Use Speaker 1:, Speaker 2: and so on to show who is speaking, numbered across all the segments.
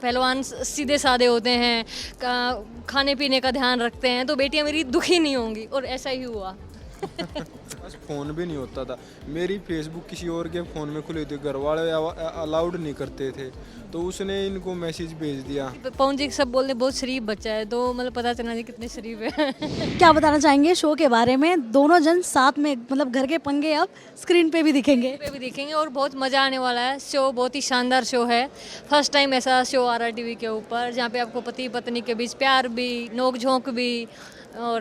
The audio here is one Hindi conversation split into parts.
Speaker 1: पहलवान सीधे साधे होते हैं, खाने पीने का ध्यान रखते हैं, तो बेटियां मेरी दुखी नहीं होंगी, और ऐसा ही हुआ।
Speaker 2: बस फ़ोन भी नहीं होता था। मेरी फेसबुक किसी और के फ़ोन में खुली थी, घर वाले अलाउड नहीं करते थे, तो उसने इनको मैसेज भेज दिया।
Speaker 1: पवन जी सब बोलते बहुत शरीफ बच्चा है, तो मतलब पता चला जी कितने शरीफ है।
Speaker 3: क्या बताना चाहेंगे शो के बारे में? दोनों जन साथ में, मतलब घर के पंगे अब स्क्रीन पे भी दिखेंगे।
Speaker 1: पे भी देखेंगे और बहुत मज़ा आने वाला है। शो बहुत ही शानदार शो है। फर्स्ट टाइम ऐसा शो आ रहा है टीवी के ऊपर, जहाँ पे आपको पति पत्नी के बीच प्यार भी, नोक झोंक भी और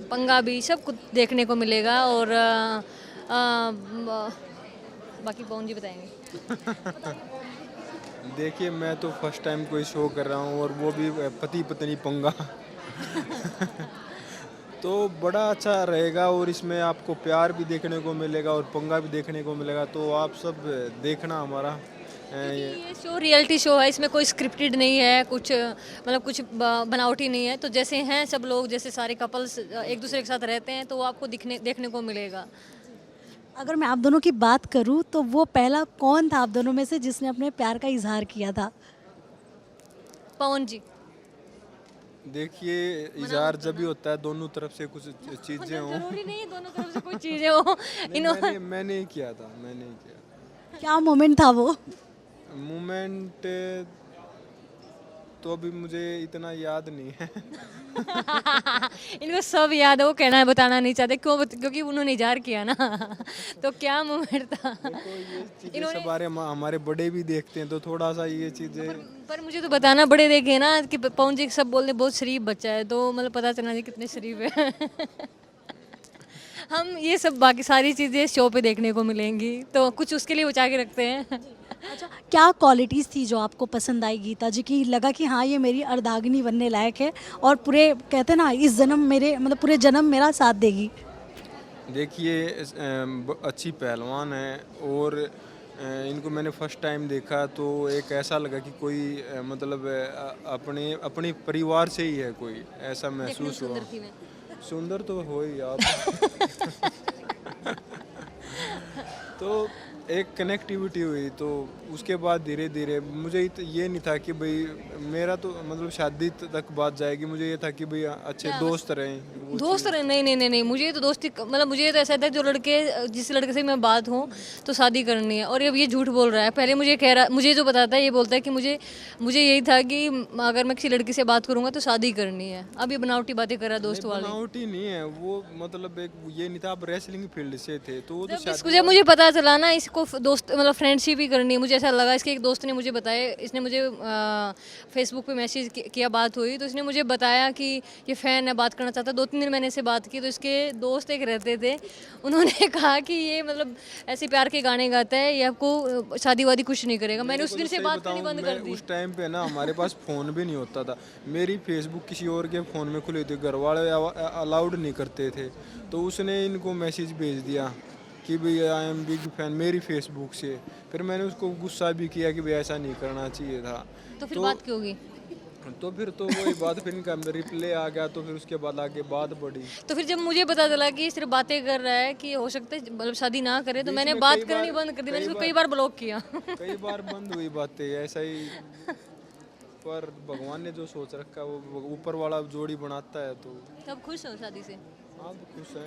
Speaker 1: पंगा भी सब कुछ देखने को मिलेगा। और बाकी पवन जी बताएंगे।
Speaker 2: देखिए, मैं तो फर्स्ट टाइम कोई शो कर रहा हूँ, और वो भी पति पत्नी पंगा। तो बड़ा अच्छा रहेगा, और इसमें आपको प्यार भी देखने को मिलेगा और पंगा भी देखने को मिलेगा, तो आप सब देखना हमारा।
Speaker 1: ये शो रियलिटी शो है, इसमें कोई स्क्रिप्टेड नहीं है, कुछ मतलब कुछ बनावटी नहीं है। तो जैसे हैं सब लोग, जैसे सारे कपल्स एक दूसरे के साथ रहते हैं, तो वो आपको देखने को मिलेगा।
Speaker 3: अगर मैं आप दोनों की बात करूं तो वो पहला कौन था आप दोनों में से जिसने अपने प्यार का इजहार किया था?
Speaker 1: पवन जी।
Speaker 2: देखिए, इजहार जब भी होता है दोनों तरफ से कुछ चीज़ें हों।
Speaker 1: जरूरी नहीं है दोनों तरफ से कोई चीजें हो।
Speaker 2: मैंने ही किया था, मैंने ही किया।
Speaker 3: क्या मोमेंट था वो?
Speaker 2: मोमेंट तो अभी मुझे इतना याद नहीं है।
Speaker 1: इनको सब याद है, वो कहना बताना नहीं चाहते, क्योंकि उन्होंने इजहार किया ना। तो क्या मोमेंट था।
Speaker 2: देखो, ये चीज़ें सब हमारे बड़े भी देखते हैं, तो थोड़ा सा ये चीज़ें।
Speaker 1: पर मुझे तो बताना, बड़े देखे ना कि पवन जी सब बोलते बहुत शरीफ बच्चा है, तो मतलब पता चलना जी कितने शरीफ है। हम ये सब बाकी सारी चीज़ें शो पे देखने को मिलेंगी, तो कुछ उसके लिए बचा के रखते हैं।
Speaker 3: अच्छा, क्या क्वालिटीज़ थी जो आपको पसंद आई गीता जी की, लगा कि हाँ ये मेरी अर्धांगिनी बनने लायक है और पूरे कहते हैं ना इस जन्म मेरे, मतलब पूरे जन्म मेरा साथ देगी?
Speaker 2: देखिए, अच्छी पहलवान है, और इनको मैंने फर्स्ट टाइम देखा तो एक ऐसा लगा कि कोई मतलब अपने अपने परिवार से ही है, कोई ऐसा महसूस हुआ। सुंदर तो हो ही आप। तो एक कनेक्टिविटी हुई, तो उसके बाद धीरे धीरे मुझे ये नहीं था कि भाई मेरा तो मतलब शादी तक बात जाएगी, मुझे ये था कि भाई अच्छे दोस्त रहें। वो
Speaker 1: दोस्त रहे, नहीं नहीं नहीं नहीं, मुझे तो दोस्ती मतलब मुझे तो ऐसा था, जो लड़के जिस लड़के से मैं बात हूँ तो शादी करनी है। और अब ये झूठ बोल रहा है। पहले मुझे कह रहा, मुझे जो बताता है ये बोलता है कि मुझे यही था कि अगर मैं किसी लड़की से बात करूँगा तो शादी करनी है। अब ये बनावटी बातें कर रहा है दोस्त वाले।
Speaker 2: बनावटी नहीं है वो, मतलब एक ये नहीं था, आप रेसलिंग फील्ड से थे, तो वो तो
Speaker 1: जब मुझे पता चला ना इसको दोस्त मतलब फ्रेंडशिप ही करनी है, मुझे ऐसा लगा। इसके एक दोस्त ने मुझे बताया, इसने मुझे फेसबुक पे मैसेज किया, बात हुई तो इसने मुझे बताया कि ये फ़ैन है, बात करना चाहता है। 2-3 दिन मैंने इससे बात की, तो इसके दोस्त एक रहते थे, उन्होंने कहा कि ये मतलब ऐसे प्यार के गाने गाता है, ये आपको शादी वादी कुछ नहीं करेगा। मैंने उस दिन से बात करनी बंद कर दी।
Speaker 2: उस टाइम पे ना हमारे पास फ़ोन भी नहीं होता था। मेरी फेसबुक किसी और के फ़ोन में खुली थी, घर वाले अलाउड नहीं करते थे, तो उसने इनको मैसेज भेज दिया कि भाई आई एम बिग फैन, मेरी फेसबुक से। फिर मैंने उसको गुस्सा भी किया कि भाई ऐसा नहीं करना चाहिए था।
Speaker 1: तो फिर बात क्यों होगी?
Speaker 2: तो फिर तो वही बात, फिर इनका रिप्ले आ गया, तो फिर उसके बाद आगे बात बढ़ी।
Speaker 1: तो फिर जब मुझे पता चला कि सिर्फ बातें कर रहा है, कि हो सकता है मतलब शादी ना करे, तो मैंने बात करनी बंद कर दी। मैंने उसको कई बार ब्लॉक किया।
Speaker 2: कई बार बंद हुई बातें ऐसा ही। पर भगवान ने जो सोच रखा है वो ऊपर वाला जोड़ी बनाता है, तो
Speaker 1: तब खुश हो शादी से?
Speaker 2: आप खुश हैं।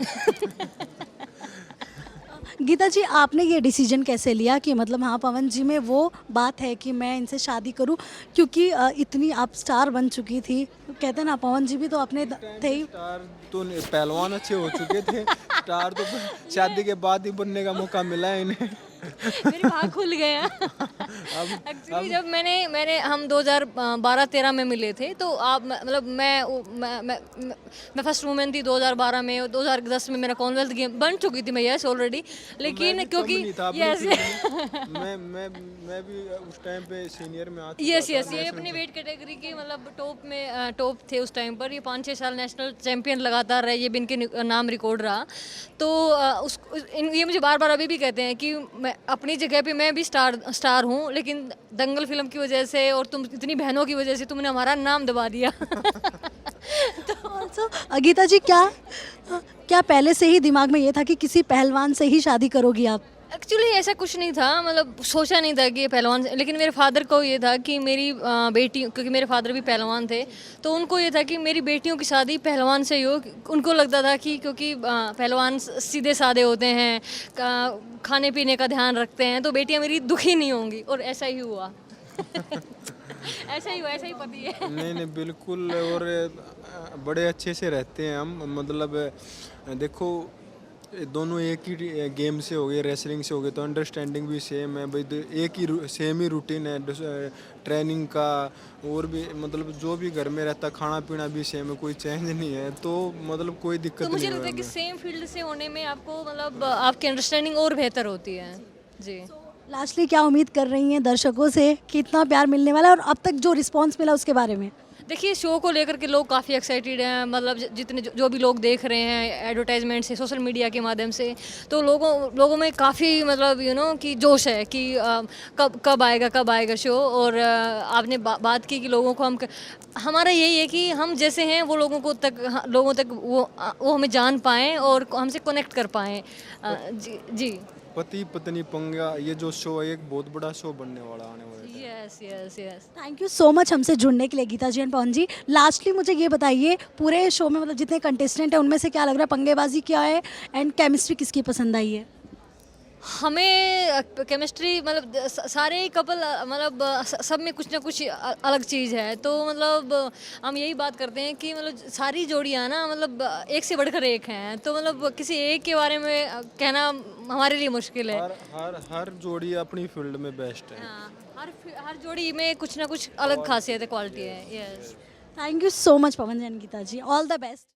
Speaker 3: गीता जी, आपने ये डिसीजन कैसे लिया कि मतलब हाँ पवन जी में वो बात है कि मैं इनसे शादी करूं, क्योंकि इतनी आप स्टार बन चुकी थी, कहते हैं ना पवन जी भी तो अपने थे ही।
Speaker 2: स्टार तो पहलवान अच्छे हो चुके थे, स्टार तो शादी के बाद ही बनने का मौका मिला है इन्हें।
Speaker 1: मेरे भाग खुल गए हैं। एक्चुअली जब मैंने हम 2012-13 में मिले थे, तो आप मतलब मैं फर्स्ट वुमेन थी 2012 में। 2010 में मेरा कॉमनवेल्थ गेम बन चुकी थी मैं, यस ऑलरेडी, लेकिन क्योंकि यस
Speaker 2: मैं भी उस टाइम पे सीनियर में आ चुका
Speaker 1: यस
Speaker 2: था।
Speaker 1: यस ये अपने वेट कैटेगरी के मतलब टॉप थे उस टाइम पर। ये 6 साल नेशनल चैंपियन लगातार रहे, ये भी इनके नाम रिकॉर्ड रहा। तो ये मुझे बार बार अभी भी कहते हैं कि मैं अपनी जगह पे मैं भी स्टार हूँ, लेकिन दंगल फिल्म की वजह से और तुम इतनी बहनों की वजह से तुमने हमारा नाम दबा दिया।
Speaker 3: तो ऑल्सो गीता जी, क्या पहले से ही दिमाग में ये था कि किसी पहलवान से ही शादी करोगी आप?
Speaker 1: एक्चुअली ऐसा कुछ नहीं था, मतलब सोचा नहीं था कि ये पहलवान, लेकिन मेरे फादर को ये था कि मेरी बेटी, क्योंकि मेरे फादर भी पहलवान थे, तो उनको ये था कि मेरी बेटियों की शादी पहलवान से ही हो। उनको लगता था कि क्योंकि पहलवान सीधे साधे होते हैं, खाने पीने का ध्यान रखते हैं, तो बेटियां मेरी दुखी नहीं होंगी, और ऐसा ही हुआ। ऐसा ही हुआ, ऐसा ही पति है।
Speaker 2: नहीं बिल्कुल। और बड़े अच्छे से रहते हैं हम, मतलब देखो दोनों एक ही गेम से हो गए, रेसलिंग से हो गए, तो अंडरस्टैंडिंग भी सेम है भाई, एक ही सेम ही रूटीन है ट्रेनिंग का, और भी मतलब जो भी घर में रहता खाना पीना भी सेम है, कोई चेंज नहीं है, तो मतलब कोई दिक्कत
Speaker 1: तो मुझे
Speaker 2: नहीं
Speaker 1: लगता है कि
Speaker 2: है।
Speaker 1: सेम फील्ड से होने में आपको मतलब आपकी अंडरस्टैंडिंग और बेहतर होती है। जी।
Speaker 3: लास्टली क्या उम्मीद कर रही हैं दर्शकों से, कितना प्यार मिलने वाला है और अब तक जो रिस्पांस मिला उसके बारे में?
Speaker 1: देखिए, शो को लेकर के लोग काफ़ी एक्साइटेड हैं, मतलब जितने जो भी लोग देख रहे हैं एडवर्टाइजमेंट से, सोशल मीडिया के माध्यम से, तो लोगों में काफ़ी मतलब कि जोश है कि कब आएगा शो। और आपने बात की कि लोगों को हमारा यही है कि हम जैसे हैं वो लोगों तक वो हमें जान पाएँ और हमसे कनेक्ट कर पाएँ। जी जी।
Speaker 2: पति पत्नी पंगा, ये जो शो है एक बहुत बड़ा शो बनने वाला आने वाला है।
Speaker 1: Yes yes yes.
Speaker 3: Thank you so much हमसे जुड़ने के लिए गीता जी एंड पवन जी। लास्टली मुझे ये बताइए, पूरे शो में मतलब जितने कंटेस्टेंट हैं उनमें से क्या लग रहा है, पंगेबाजी क्या है एंड केमिस्ट्री किसकी पसंद आई है?
Speaker 1: हमें केमिस्ट्री मतलब सारे कपल मतलब सब में कुछ ना कुछ अलग चीज़ है, तो मतलब हम यही बात करते हैं कि मतलब सारी जोड़ियाँ ना मतलब एक से बढ़कर एक हैं, तो मतलब किसी एक के बारे में कहना हमारे लिए मुश्किल है।
Speaker 2: हर जोड़ी अपनी फील्ड में बेस्ट है।
Speaker 1: हाँ, हर जोड़ी में कुछ ना कुछ अलग खासियत है, क्वालिटी है। Yes.
Speaker 3: Thank you so much Pawan ji and Geeta ji, all the best.